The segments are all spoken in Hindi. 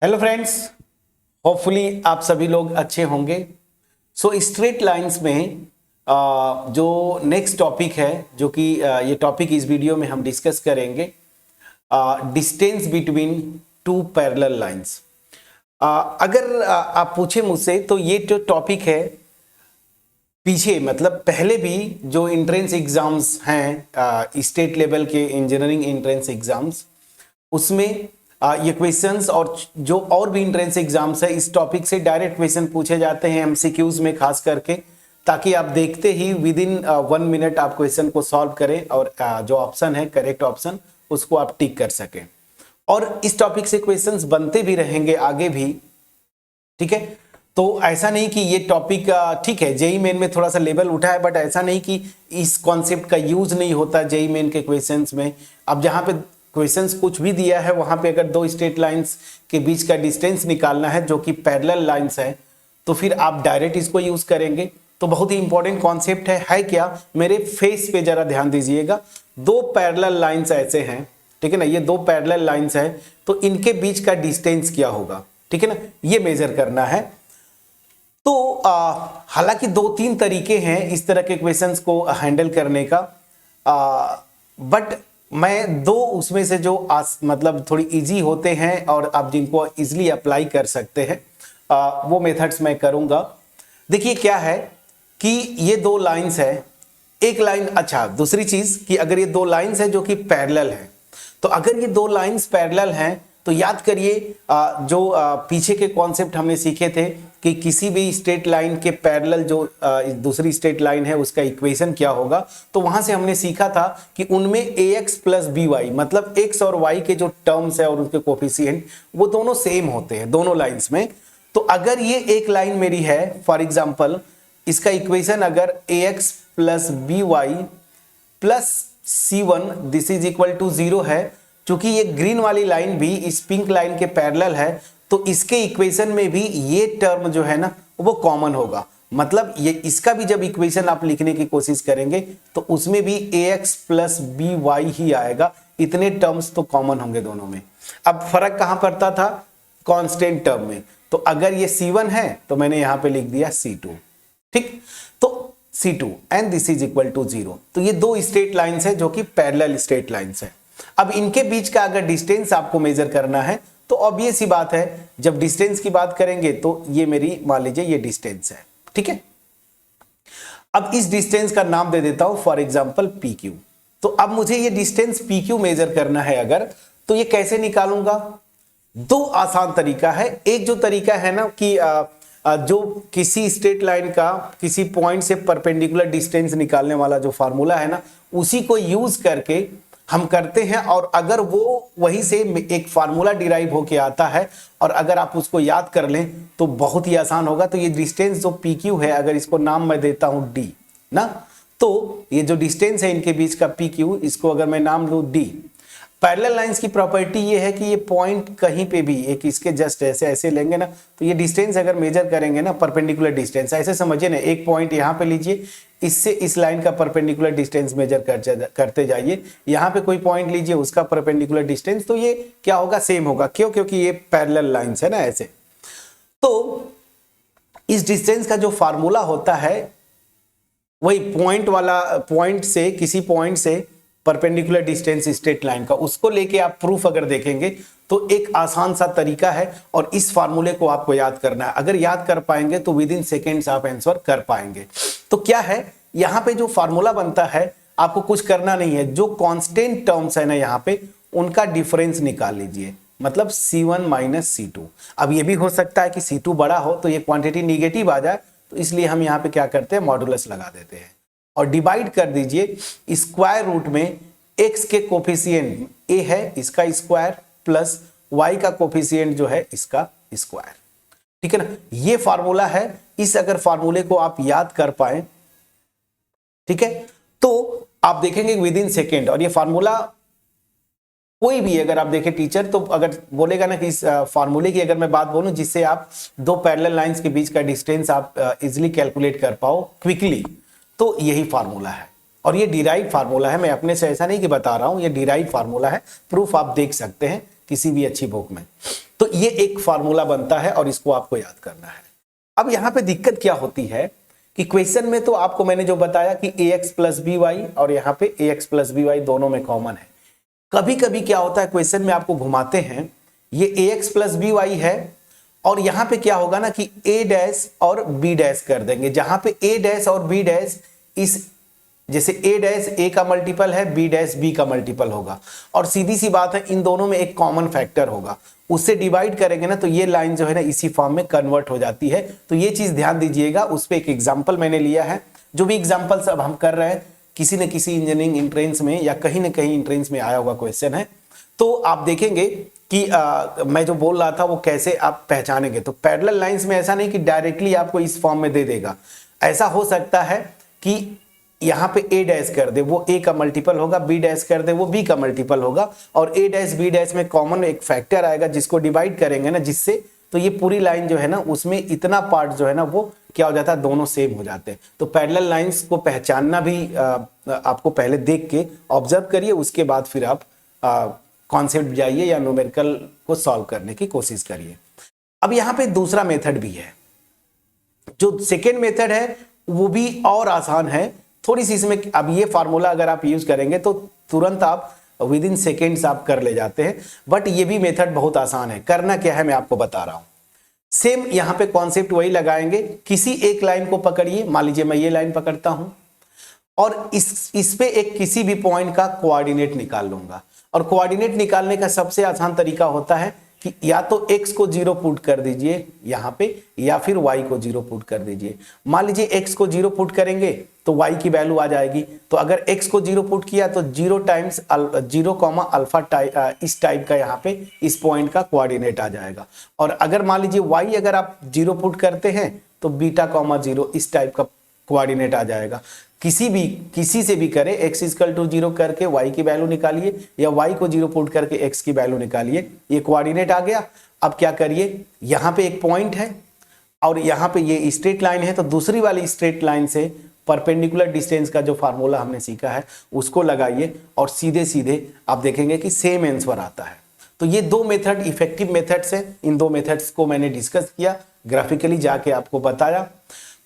हेलो फ्रेंड्स, होपफुली आप सभी लोग अच्छे होंगे। सो स्ट्रेट लाइंस में जो नेक्स्ट टॉपिक है, जो कि ये टॉपिक इस वीडियो में हम डिस्कस करेंगे, distance between two parallel lines. अगर आप पूछे मुझसे तो ये जो टॉपिक है पीछे मतलब पहले भी जो एंट्रेंस एग्जाम्स हैं स्टेट लेवल के इंजीनियरिंग एंट्रेंस एग्जाम्स, उसमें ये क्वेश्चंस और जो और भी एंट्रेंस एग्जाम्स है इस टॉपिक से डायरेक्ट क्वेश्चन पूछे जाते हैं एमसीक्यूज में खास करके, ताकि आप देखते ही विद इन 1 मिनट आप क्वेश्चन को सॉल्व करें और जो ऑप्शन है करेक्ट ऑप्शन उसको आप टिक कर सकें। और इस टॉपिक से क्वेश्चंस बनते भी रहेंगे आगे भी, ठीक है। तो ऐसा नहीं कि ये टॉपिक ठीक है जेई मेन में थोड़ा सा लेवल उठा है, बट ऐसा नहीं कि इस कॉन्सेप्ट का यूज नहीं होता जेई मेन के क्वेश्चंस में। अब जहां पे क्वेश्चंस कुछ भी दिया है वहां पे अगर दो स्ट्रेट लाइंस के बीच का डिस्टेंस निकालना है जो कि पैरेलल लाइंस है, तो फिर आप डायरेक्ट इसको यूज करेंगे। तो बहुत ही इंपॉर्टेंट कॉन्सेप्ट है क्या, मेरे फेस पे जरा ध्यान दीजिएगा। दो पैरेलल लाइंस ऐसे हैं, ठीक है ना, ये दो पैरेलल लाइंस है, तो इनके बीच का डिस्टेंस क्या होगा, ठीक है ना, ये मेजर करना है। तो हालांकि 2-3 तरीके हैं इस तरह के क्वेश्चंस को हैंडल करने का, बट मैं दो उसमें से जो मतलब थोड़ी इजी होते हैं और आप जिनको इजीली अप्लाई कर सकते हैं वो मेथड्स मैं करूंगा। देखिए क्या है कि ये दो लाइंस है, एक लाइन, अच्छा दूसरी चीज कि अगर ये दो लाइंस है जो कि पैरेलल है, तो अगर ये दो लाइंस पैरेलल हैं तो याद करिए जो पीछे के कॉन्सेप्ट हमने सीखे थे कि किसी भी स्ट्रेट लाइन के पैरेलल जो दूसरी स्ट्रेट लाइन है उसका इक्वेशन क्या होगा। तो वहां से हमने सीखा था कि उनमें ax प्लस by मतलब x और y के जो टर्म्स है और उनके कोफिशिएंट वो दोनों सेम होते हैं दोनों लाइंस में। तो अगर ये एक लाइन मेरी है, फॉर एग्जाम्पल इसका इक्वेशन अगर ax plus by plus c1 this is equal to 0 है, चूंकि ये ग्रीन वाली लाइन भी इस पिंक लाइन के पैरेलल है, तो इसके इक्वेशन में भी ये टर्म जो है ना वो कॉमन होगा। मतलब ये इसका भी जब इक्वेशन आप लिखने की कोशिश करेंगे तो उसमें भी ax प्लस by ही आएगा, इतने टर्म्स तो कॉमन होंगे दोनों में। अब फर्क कहां पड़ता था, कांस्टेंट टर्म में। तो अगर ये c1 है तो मैंने यहां पे लिख दिया c2, ठीक, तो c2 and this is equal to 0। तो ये दो स्ट्रेट लाइंस है जो कि पैरेलल स्ट्रेट लाइंस है। अब इनके बीच का अगर डिस्टेंस आपको मेजर करना है तो ऑब्वियस सी बात है, जब डिस्टेंस की बात करेंगे तो ये मेरी मान लीजिए ये डिस्टेंस है, ठीक है। अब इस डिस्टेंस का नाम दे देता हूं फॉर एग्जांपल PQ। तो अब मुझे ये डिस्टेंस PQ मेजर करना है अगर, तो ये कैसे निकालूंगा, दो आसान तरीका है। एक जो तरीका है ना कि जो किसी स्ट्रेट लाइन का किसी पॉइंट से परपेंडिकुलर डिस्टेंस निकालने वाला जो फार्मूला है ना, उसी को यूज करके हम करते हैं। और अगर वो वहीं से एक फार्मूला डिराइव होके आता है और अगर आप उसको याद कर लें तो बहुत ही आसान होगा। तो ये डिस्टेंस जो PQ है, अगर इसको नाम मैं देता हूं D ना, तो ये जो डिस्टेंस है इनके बीच का PQ, इसको अगर मैं नाम लूं D। पैरेलल लाइंस की प्रॉपर्टी ये है कि ये पॉइंट कहीं पे भी एक इसके जस्ट ऐसे ऐसे लेंगे ना, तो ये डिस्टेंस अगर मेजर करेंगे ना, परपेंडिकुलर डिस्टेंस ऐसे समझिए ना, एक पॉइंट यहाँ पे लीजिए, इससे इस लाइन का परपेंडिकुलर डिस्टेंस मेजर करते जाइए, यहाँ पे कोई पॉइंट लीजिए उसका परपेंडिकुलर डिस्टेंस, तो ये क्या होगा, सेम होगा। क्यों, क्योंकि ये पैरेलल लाइंस है ना ऐसे। तो इस डिस्टेंस का जो फार्मूला होता है वही पॉइंट वाला, पॉइंट से किसी पॉइंट से परपेंडिकुलर डिस्टेंस स्ट्रेट लाइन का, उसको लेके आप प्रूफ अगर देखेंगे तो एक आसान सा तरीका है और इस फार्मूले को आपको याद करना है। अगर याद कर पाएंगे तो विद इन सेकेंड्स आप आंसर कर पाएंगे। तो क्या है, यहां पे जो फार्मूला बनता है आपको कुछ करना नहीं है, जो कांस्टेंट टर्म्स है ना यहां पे उनका डिफरेंस निकाल लीजिए, मतलब C1 माइनस C2। अब ये भी हो सकता है कि C2 बड़ा हो तो ये क्वांटिटी निगेटिव आ जाए, तो इसलिए हम यहाँ पे क्या करते हैं, मॉडुलस लगा देते हैं और डिवाइड कर दीजिए स्क्वायर रूट में x के कोफिशिएंट a है इसका स्क्वायर प्लस y का कोफिशिएंट जो है इसका स्क्वायर, ठीक है ना। ये फार्मूला है, इस अगर फार्मूले को आप याद कर पाए, ठीक है, तो आप देखेंगे विद इन सेकेंड। और ये फार्मूला कोई भी अगर आप देखें टीचर तो अगर बोलेगा ना कि इस फार्मूले की अगर मैं बात बोलूं जिससे आप दो पैरेलल लाइंस के बीच का डिस्टेंस आप इजिली कैलकुलेट कर पाओ क्विकली, तो यही फार्मूला है। और ये डिराइव फार्मूला है, मैं अपने से ऐसा नहीं कि बता रहा हूं, ये डिराइव फार्मूला है, प्रूफ आप देख सकते हैं किसी भी अच्छी बुक में। तो ये एक फार्मूला बनता है और इसको आपको याद करना है। अब यहां पे दिक्कत क्या होती है कि क्वेश्चन में तो आपको मैंने जो बताया कि ax प्लस बी वाई और यहाँ पे ax प्लस बी वाई दोनों में कॉमन है। कभी कभी क्या होता है क्वेश्चन में आपको घुमाते हैं, ये ax प्लस बी वाई है और यहाँ पे क्या होगा ना कि a डैश और b डैश कर देंगे, जहां पे a डैश और b डैश इस जैसे a डैश a का मल्टीपल है, b डैश b का मल्टीपल होगा और सीधी सी बात है इन दोनों में एक कॉमन फैक्टर होगा, उससे डिवाइड करेंगे ना तो ये लाइन जो है ना इसी फॉर्म में कन्वर्ट हो जाती है। तो ये चीज ध्यान दीजिएगा, उस पर एक एग्जाम्पल मैंने लिया है। जो भी एग्जाम्पल सब हम कर रहे हैं किसी न किसी इंजीनियरिंग एंट्रेंस में या कहीं ना कहीं एंट्रेंस में आया हुआ क्वेश्चन है, तो आप देखेंगे कि मैं जो बोल रहा था वो कैसे आप पहचानेंगे। तो पैरेलल लाइंस में ऐसा नहीं कि डायरेक्टली आपको इस फॉर्म में दे देगा, ऐसा हो सकता है कि यहाँ पे a डैश कर दे वो a का मल्टीपल होगा, b डैश कर दे वो b का मल्टीपल होगा और a डैश b डैश में कॉमन एक फैक्टर आएगा जिसको डिवाइड करेंगे ना जिससे, तो ये पूरी लाइन जो है ना उसमें इतना पार्ट जो है ना वो क्या हो जाता है, दोनों सेम हो जाते हैं। तो पैरेलल लाइंस को पहचानना भी आपको पहले देख के ऑब्जर्व करिए, उसके बाद फिर आप कॉन्सेप्ट जाइए या न्यूमेरिकल को सॉल्व करने की कोशिश करिए। अब यहाँ पे दूसरा मेथड भी है, जो सेकेंड मेथड है वो भी और आसान है थोड़ी सी। इसमें अब ये फार्मूला अगर आप यूज करेंगे तो तुरंत आप विद इन सेकेंड्स आप कर ले जाते हैं, बट ये भी मेथड बहुत आसान है। करना क्या है मैं आपको बता रहा हूं। सेम यहां पे कॉन्सेप्ट वही लगाएंगे, किसी एक लाइन को पकड़िए, मान लीजिए मैं ये लाइन पकड़ता हूं और इस पे एक किसी भी पॉइंट का कोऑर्डिनेट निकाल लूंगा। और कोऑर्डिनेट निकालने का सबसे आसान तरीका होता है कि या तो x को 0 पुट कर दीजिए यहां पे या फिर y को 0 पुट कर दीजिए। मान लीजिए x को 0 पुट करेंगे तो y की वैल्यू आ जाएगी, तो अगर x को 0 पुट किया तो 0 टाइम्स 0 अल्फा इस टाइप का यहाँ पे इस पॉइंट का कोऑर्डिनेट आ जाएगा। और अगर मान लीजिए y अगर आप 0 पुट करते हैं तो बीटा 0 इस टाइप का कोऑर्डिनेट आ जाएगा। किसी से भी करें, x इक्वल टू 0 करके y की वैल्यू निकालिए या y को 0 पुट करके x की वैल्यू निकालिए, ये कोऑर्डिनेट आ गया। अब क्या करिए, यहाँ पे एक पॉइंट है और यहाँ पे ये स्ट्रेट लाइन है, तो दूसरी वाली स्ट्रेट लाइन से परपेंडिकुलर डिस्टेंस का जो फार्मूला हमने सीखा है उसको लगाइए और सीधे सीधे आप देखेंगे कि सेम आंसर आता है। तो ये दो मेथड इफेक्टिव मेथड्स हैं, इन दो मेथड्स को मैंने डिस्कस किया, ग्राफिकली जाके आपको बताया।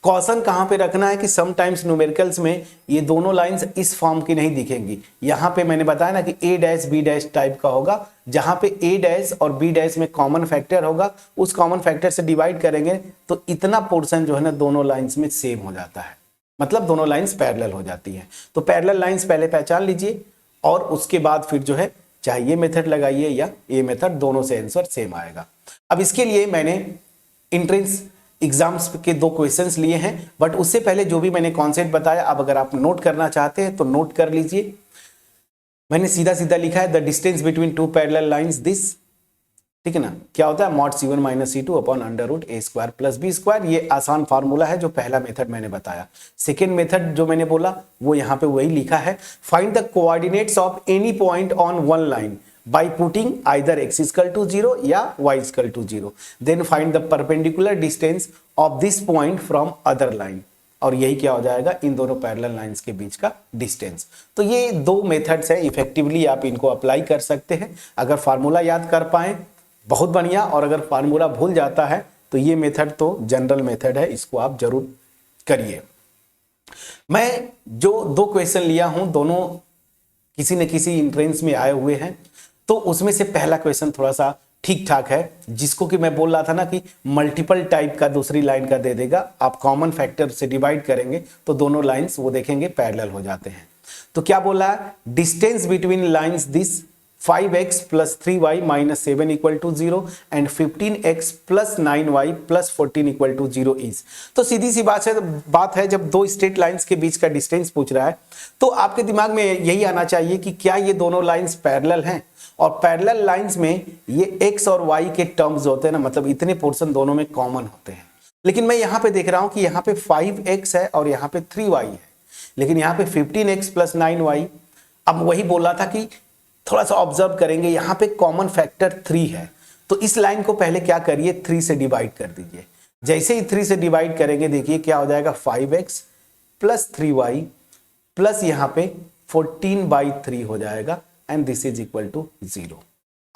कॉशन कहां पे रखना है कि समटाइम्स न्यूमेरिकल्स में ये दोनों लाइंस इस फॉर्म की नहीं दिखेंगी। यहां पे मैंने बताया ना कि a dash b dash type का होगा, जहां पे a डैश और b डैश में कॉमन फैक्टर होगा, उस कॉमन फैक्टर से डिवाइड करेंगे तो इतना पोर्शन जो है ना दोनों लाइंस में सेम हो जाता है, मतलब दोनों लाइंस पैरेलल हो जाती है। तो पैरेलल लाइंस पहले पहचान लीजिए और उसके बाद फिर जो है चाहे ये मेथड लगाइए या ये मेथड, दोनों से आंसर सेम आएगा। अब इसके लिए मैंने एंट्रेंस एग्जाम्स के दो क्वेश्चंस लिए हैं, बट उससे पहले जो भी मैंने कॉन्सेप्ट बताया, अब अगर आप नोट करना चाहते हैं तो नोट कर लीजिए। मैंने सीधा सीधा लिखा है the distance between two parallel lines this, ठीक है ना, क्या होता है mod c1 minus c2 upon under root a square plus b square. ये आसान फार्मूला है जो पहला मेथड मैंने बताया। सेकेंड मेथड जो मैंने बोला वो यहाँ पे वही लिखा है, find the coordinates of any point on one line by putting either x is equal to 0 या y is equal to 0, then find the perpendicular distance of this point from other line। और यही क्या हो जाएगा, इन दोनों पैरेलल लाइंस के बीच का डिस्टेंस। तो ये दो मेथड्स हैं, इफेक्टिवली आप इनको अप्लाई कर सकते हैं। अगर फार्मूला याद कर पाए बहुत बढ़िया, और अगर फार्मूला भूल जाता है तो ये मेथड तो जनरल मेथड है, इसको आप जरूर करिए। मैं जो दो क्वेश्चन लिया हूं दोनों किसी न किसी एंट्रेंस में आए हुए हैं, तो उसमें से पहला क्वेश्चन थोड़ा सा ठीक ठाक है, जिसको कि मैं बोल रहा था ना कि मल्टीपल टाइप का दूसरी लाइन का दे देगा, आप कॉमन फैक्टर से डिवाइड करेंगे तो दोनों लाइंस वो देखेंगे पैरेलल हो जाते हैं। तो क्या बोला है, distance between lines this 5x plus 3y minus 7 equal to 0 and 15x plus 9y plus 14 equal to 0 is. तो सीधी सी बात है जब दो स्ट्रेट लाइंस के बीच का डिस्टेंस पूछ रहा है तो आपके दिमाग में यही आना चाहिए कि क्या ये दोनों लाइंस पैरेलल हैं। और पैरेलल लाइंस में ये x और y के टर्म्स होते हैं ना, मतलब इतने पोर्शन दोनों में कॉमन होते हैं। लेकिन मैं यहाँ पे देख रहा हूँ कि यहाँ पे 5x है और यहाँ पे 3y है, लेकिन यहाँ पे 15x प्लस 9y। अब वही बोला था कि थोड़ा सा ऑब्जर्व करेंगे, यहाँ पे कॉमन फैक्टर 3 है, तो इस लाइन को पहले क्या करिए 3 से डिवाइड कर दीजिए। जैसे ही 3 से डिवाइड करेंगे देखिए क्या हो जाएगा, 5x प्लस 3y प्लस यहाँ पे 14/3 हो जाएगा and this is equal to 0।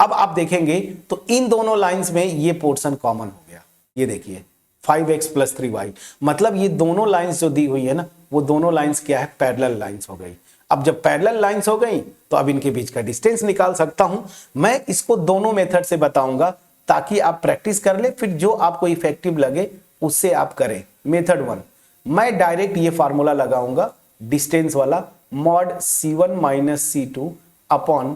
अब आप देखेंगे तो इन दोनों लाइंस में ये पोर्शन कॉमन हो गया, ये देखिए 5x + 3y, मतलब ये दोनों लाइंस जो दी हुई है ना, वो दोनों लाइंस क्या है, पैरेलल लाइंस हो गई। अब जब पैरेलल लाइंस हो गई तो अब इनके बीच का डिस्टेंस निकाल सकता हूं। मैं इसको दोनों मेथड से बताऊंगा ताकि आप प्रैक्टिस कर ले, फिर जो आपको इफेक्टिव लगे उससे आप करें। मेथड 1, मैं डायरेक्ट ये फार्मूला लगाऊंगा डिस्टेंस वाला, mod c1 - c2 upon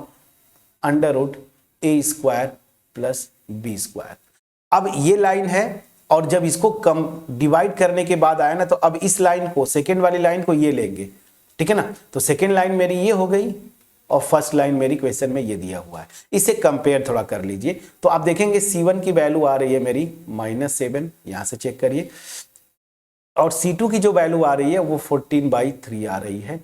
√a² + b²। अब ये लाइन है और जब इसको कम डिवाइड करने के बाद आया ना, तो अब इस लाइन को, सेकेंड वाली लाइन को ये लेंगे, ठीक है ना। तो सेकेंड लाइन मेरी ये हो गई और फर्स्ट लाइन मेरी क्वेश्चन में ये दिया हुआ है। इसे कंपेयर थोड़ा कर लीजिए तो आप देखेंगे C1 की वैल्यू आ रही है मेरी -7, यहां से चेक करिए, और C2 की जो वैल्यू आ रही है वो 14/3 आ रही है।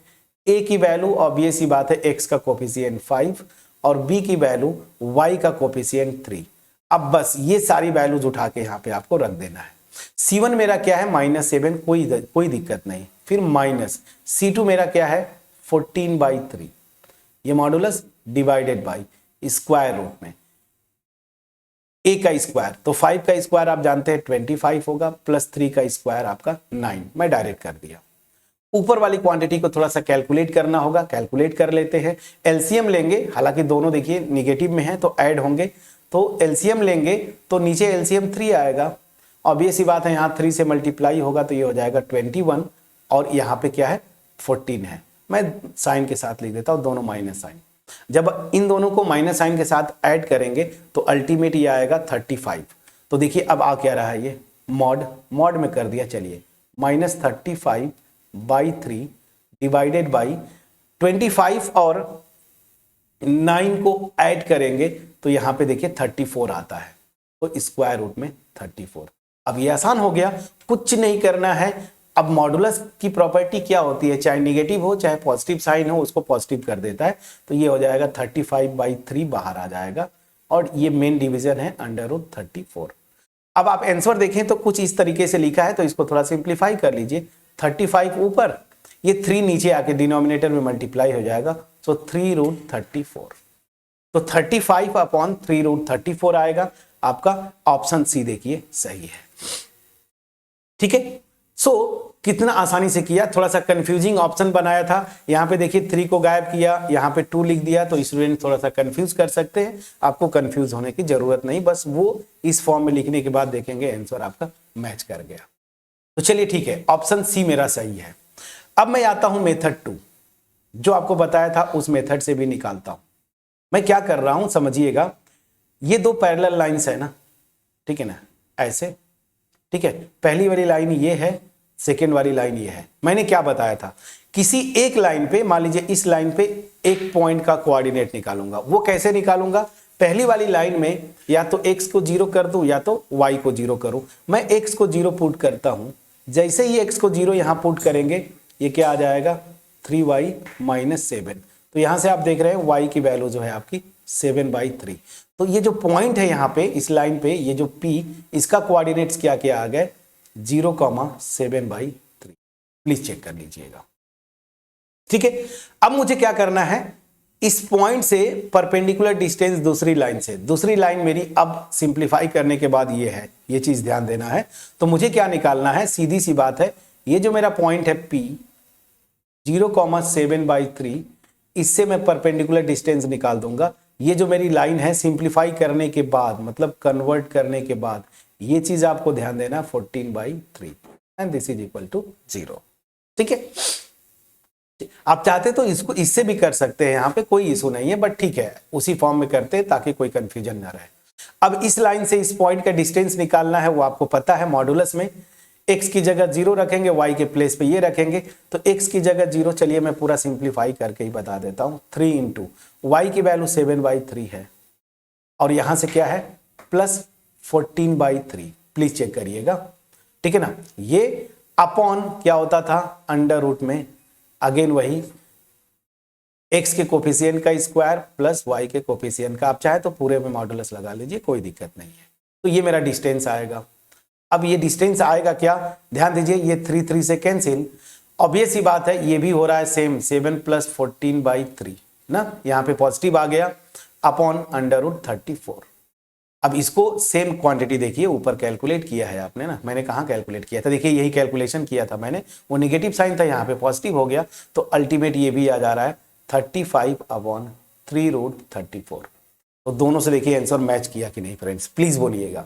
A की वैल्यू ऑब्वियस सी बात है, x का कोफिशिएंट 5 और B की वैल्यू y का कोफिशिएंट 3। अब बस ये सारी वैल्यूज उठा के यहाँ पे आपको रख देना है। C1 मेरा क्या है -7, कोई दिक्कत नहीं। फिर माइनस C2 मेरा क्या है 14/3, ये modulus divided by square root में a का स्क्वायर, तो 5 का स्क्वायर आप जानते हैं 25 होगा, प्लस 3 का स्क्वायर आपका 9। मैं डायरेक्ट कर दिया। ऊपर वाली क्वांटिटी को थोड़ा सा कैलकुलेट करना होगा, कैलकुलेट कर लेते हैं। एलसीएम लेंगे, हालांकि दोनों देखिए निगेटिव में है तो ऐड होंगे, तो एलसीएम लेंगे तो नीचे एलसीएम 3 आएगा। ऑब्वियस सी बात है, यहाँ 3 से मल्टीप्लाई होगा तो ये हो जाएगा 21 और यहाँ पे क्या है 14 है। मैं साइन के साथ लिख देता हूँ, दोनों माइनस साइन। जब इन दोनों को माइनस साइन के साथ ऐड करेंगे तो अल्टीमेट ये आएगा 35। तो देखिए अब आ क्या रहा है, ये मॉड में कर दिया। चलिए -35/3 डिवाइडेड बाई 25 और 9 को ऐड करेंगे तो यहाँ पे देखिए 34 आता है, तो स्क्वायर रूट में 34। अब ये आसान हो गया, कुछ नहीं करना है। अब मॉडुलस की प्रॉपर्टी क्या होती है, चाहे निगेटिव हो चाहे पॉजिटिव साइन हो, उसको पॉजिटिव कर देता है। तो ये हो जाएगा 35/3 बाहर आ जाएगा और ये मेन डिवीजन है √34। अब आप आंसर देखें तो कुछ इस तरीके से लिखा है, तो इसको थोड़ा सिंप्लीफाई कर लीजिए। 35 ऊपर, ये 3 नीचे आके डिनोमिनेटर में मल्टीप्लाई हो जाएगा, तो 3√34। तो 35/3√34 आएगा। आपका ऑप्शन सी देखिए सही है, ठीक है। कितना आसानी से किया, थोड़ा सा कंफ्यूजिंग ऑप्शन बनाया था। यहाँ पे देखिए 3 को गायब किया, यहाँ पे 2 लिख दिया, तो स्टूडेंट थोड़ा सा कंफ्यूज कर सकते हैं। आपको कंफ्यूज होने की जरूरत नहीं, बस वो इस फॉर्म में लिखने के बाद देखेंगे आंसर आपका मैच कर गया। तो चलिए ठीक है, ऑप्शन सी मेरा सही है। अब मैं आता हूं मेथड 2, जो आपको बताया था उस मेथड से भी निकालता हूं। मैं क्या कर रहा हूं समझिएगा, ये 2 पैरेलल लाइंस है ना, ठीक है ना, ऐसे, ठीक है। पहली वाली लाइन ये है, सेकेंड वाली लाइन ये है। मैंने क्या बताया था, किसी एक लाइन पे, मान लीजिए इस लाइन पे एक पॉइंट का कोऑर्डिनेट निकालूंगा। वो कैसे निकालूंगा, पहली वाली लाइन में या तो x को 0 कर दूं या तो y को 0 करूं। मैं x को 0 पुट करता हूं, जैसे ही x को 0 यहां पुट करेंगे ये क्या आ जाएगा 3y - 7। तो यहां से आप देख रहे हैं y की वैल्यू जो है आपकी 7/3। तो ये जो पॉइंट है यहाँ पे इस लाइन पे, ये जो P, इसका कोऑर्डिनेट्स क्या क्या आ गए 0,7/3। प्लीज चेक कर लीजिएगा, ठीक है। अब मुझे क्या करना है, इस पॉइंट से परपेंडिकुलर डिस्टेंस दूसरी लाइन से, दूसरी लाइन मेरी अब सिंप्लीफाई करने के बाद ये है, ये चीज ध्यान देना है। तो मुझे क्या निकालना है, सीधी सी बात है, ये जो मेरा पॉइंट है P 0,7/3, इससे मैं परपेंडिकुलर डिस्टेंस निकाल दूंगा। ये जो मेरी लाइन है सिंप्लीफाई करने के बाद, मतलब कन्वर्ट करने के बाद, ये चीज आपको ध्यान देना 14/3 and this is equal to 0, ठीक है। आप चाहते तो इसको इससे भी कर सकते हैं, यहाँ पे कोई इशू नहीं है, बट ठीक है उसी फॉर्म में करते हैं ताकि कोई कंफ्यूजन ना रहे। अब इस लाइन से इस पॉइंट का डिस्टेंस निकालना है, वो आपको पता है मॉडुलस में x की जगह 0 रखेंगे, y के प्लेस पे ये रखेंगे, तो x की जगह 0, चलिए मैं पूरा सिंप्लीफाई करके ही बता देता हूं। 3 × y की वैल्यू 7/3 है और यहां से क्या है प्लस 14/3। प्लीज चेक करिएगा, ठीक है ना। ये अपॉन क्या होता था √ में, अगेन वही x के कोफिशिएंट का स्क्वायर प्लस y के कोफिशिएंट का, आप चाहे तो पूरे में मॉडुलस लगा लीजिए, कोई दिक्कत नहीं है। तो ये मेरा डिस्टेंस आएगा। अब ये डिस्टेंस आएगा क्या, ध्यान दीजिए, ये 3 से कैंसिल। ऑब्वियस सी बात है, ये भी हो रहा है सेम, 7 + 14/3 ना, यहाँ पे पॉजिटिव आ गया। Upon under root 34। अब इसको सेम क्वांटिटी देखिए ऊपर कैलकुलेट किया है आपने ना, मैंने कहाँ कैलकुलेट किया था, देखिए यही कैलकुलेशन किया था मैंने, वो निगेटिव साइन था यहाँ पे पॉजिटिव हो गया, तो अल्टीमेट ये भी आ जा रहा है 35 अपॉन 3 रूट 34। तो दोनों से देखिए आंसर मैच किया कि नहीं फ्रेंड्स, प्लीज बोलिएगा।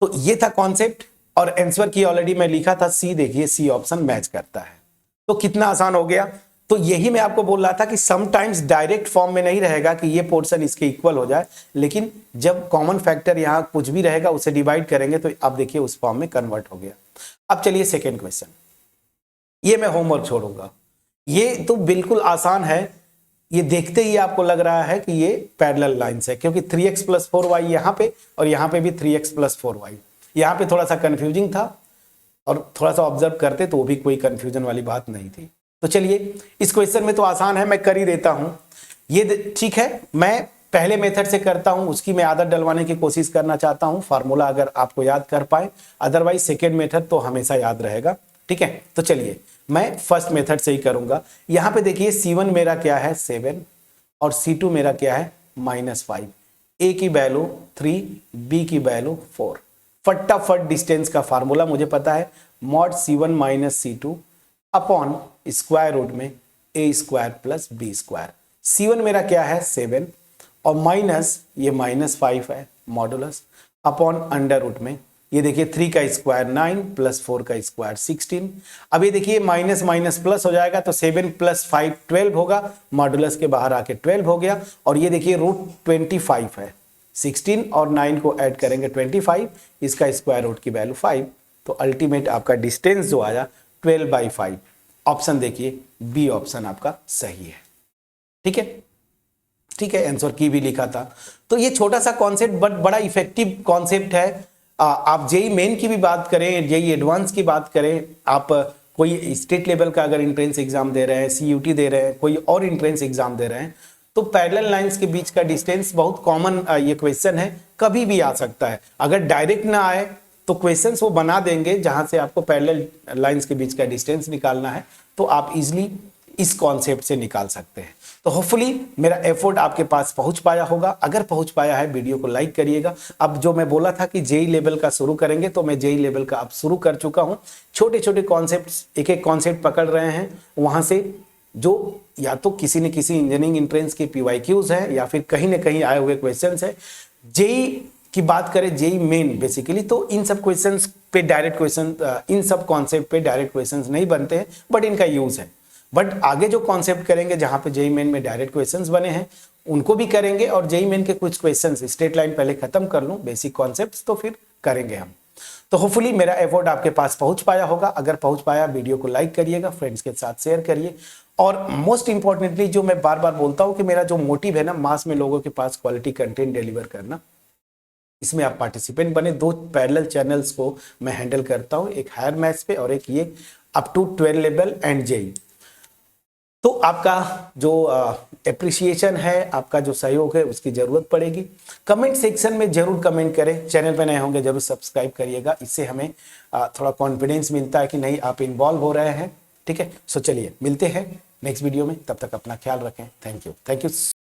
तो ये था कॉन्सेप्ट और आंसर की ऑलरेडी मैं लिखा था सी, देखिए सी ऑप्शन मैच करता है। तो कितना आसान हो गया। तो यही मैं आपको बोल रहा था कि समटाइम्स डायरेक्ट फॉर्म में नहीं रहेगा कि ये पोर्शन इसके इक्वल हो जाए, लेकिन जब कॉमन फैक्टर यहां कुछ भी रहेगा उसे डिवाइड करेंगे तो आप देखिए उस फॉर्म में कन्वर्ट हो गया। अब चलिए सेकेंड क्वेश्चन, ये मैं होमवर्क छोड़ूंगा, ये तो बिल्कुल आसान है, ये देखते ही आपको लग रहा है कि ये पैरेलल लाइंस है, क्योंकि 3x प्लस 4y यहां पे और यहां पे भी 3x प्लस 4y। यहां पे थोड़ा सा कंफ्यूजिंग था और थोड़ा सा ऑब्जर्व करते तो वो भी कोई कंफ्यूजन वाली बात नहीं थी। तो चलिए इस क्वेश्चन में तो आसान है, मैं कर ही देता हूं ये, ठीक है। मैं पहले मेथड से करता हूं, उसकी मैं आदत डलवाने की कोशिश करना चाहता हूं, फार्मूला अगर आपको याद कर पाए, अदरवाइज सेकेंड मेथड तो हमेशा याद रहेगा, ठीक है। तो चलिए मैं फर्स्ट मेथड से ही करूंगा। यहां पे देखिए C1 मेरा क्या है 7 और C2 मेरा क्या है -5, A की वैल्यू 3, B की वैल्यू 4। फटाफट डिस्टेंस का फार्मूला मुझे पता है, mod C1 minus C2 upon square root में A square plus B square. C1 मेरा क्या है 7 और माइनस ये -5 है मॉडुलस अपॉन अंडर रूट में, ये देखिए 3 का स्क्वायर 9 प्लस 4 का स्क्वायर 16। अब ये देखिए माइनस माइनस प्लस हो जाएगा तो 7 प्लस 5 12 होगा, मॉडुलस के बाहर आके 12 हो गया, और ये देखिए रूट 25 है, 16 और 9 को ऐड करेंगे 25, इसका स्क्वायर रूट की वैल्यू 5, तो अल्टीमेट आपका डिस्टेंस जो आया 12/5। ऑप्शन देखिए बी ऑप्शन आपका सही है, ठीक है, ठीक है। आंसर की भी लिखा था। तो ये छोटा सा कॉन्सेप्ट बट बड़ा इफेक्टिव कॉन्सेप्ट है। आप जेई मेन की भी बात करें, जेई एडवांस की बात करें, आप कोई स्टेट लेवल का अगर एंट्रेंस एग्जाम दे रहे हैं, सीयूटी दे रहे हैं, कोई और एंट्रेंस एग्जाम दे रहे हैं, तो पैरेलल लाइंस के बीच का डिस्टेंस बहुत कॉमन ये क्वेश्चन है, कभी भी आ सकता है। अगर डायरेक्ट ना आए तो क्वेश्चंस वो बना देंगे जहां से आपको पैरेलल लाइंस के बीच का डिस्टेंस निकालना है, तो आप इजिली इस कॉन्सेप्ट से निकाल सकते हैं। तो होपफुली मेरा एफर्ट आपके पास पहुंच पाया होगा, अगर पहुंच पाया है वीडियो को लाइक करिएगा। अब जो मैं बोला था कि जेई लेवल का शुरू करेंगे, तो मैं जेई लेवल का अब शुरू कर चुका हूं। छोटे छोटे कॉन्सेप्ट्स, एक एक कॉन्सेप्ट पकड़ रहे हैं, वहां से जो या तो किसी न किसी इंजीनियरिंग एंट्रेंस के पीवाईक्यूज है या फिर कहीं ना कहीं आए हुए क्वेश्चंस है। जेई की बात करें, जेई मेन बेसिकली, तो इन सब क्वेश्चंस पे डायरेक्ट क्वेश्चन, इन सब कॉन्सेप्ट पे डायरेक्ट क्वेश्चंस नहीं बनते हैं, बट इनका यूज है। बट आगे जो कॉन्सेप्ट करेंगे जहां पे जेई मेन में डायरेक्ट क्वेश्चंस बने हैं उनको भी करेंगे, और जेई मेन के कुछ क्वेश्चंस स्ट्रेट लाइन पहले खत्म कर लूं, बेसिक कॉन्सेप्ट्स, तो फिर करेंगे हम। तो होपफुली मेरा एफर्ट आपके पास पहुंच पाया होगा। अगर पहुंच पाया, वीडियो को लाइक करिएगा, फ्रेंड्स के साथ शेयर करिए, और मोस्ट इंपॉर्टेंटली जो मैं बार बार बोलता हूं कि मेरा जो मोटिव है ना, मास में लोगों के पास क्वालिटी कंटेंट डिलीवर करना, इसमें आप पार्टिसिपेंट बने। 2 पैरेलल चैनल्स को मैं हैंडल करता हूं, एक हायर मैथ्स पे और एक ये up to 12 level and JEE. तो आपका जो एप्रिसिएशन है, आपका जो सहयोग है, उसकी जरूरत पड़ेगी। कमेंट सेक्शन में जरूर कमेंट करें, चैनल पे नए होंगे जरूर सब्सक्राइब करिएगा, इससे हमें थोड़ा कॉन्फिडेंस मिलता है कि नहीं आप इन्वॉल्व हो रहे हैं, ठीक है। सो चलिए मिलते हैं नेक्स्ट वीडियो में, तब तक अपना ख्याल रखें। Thank you.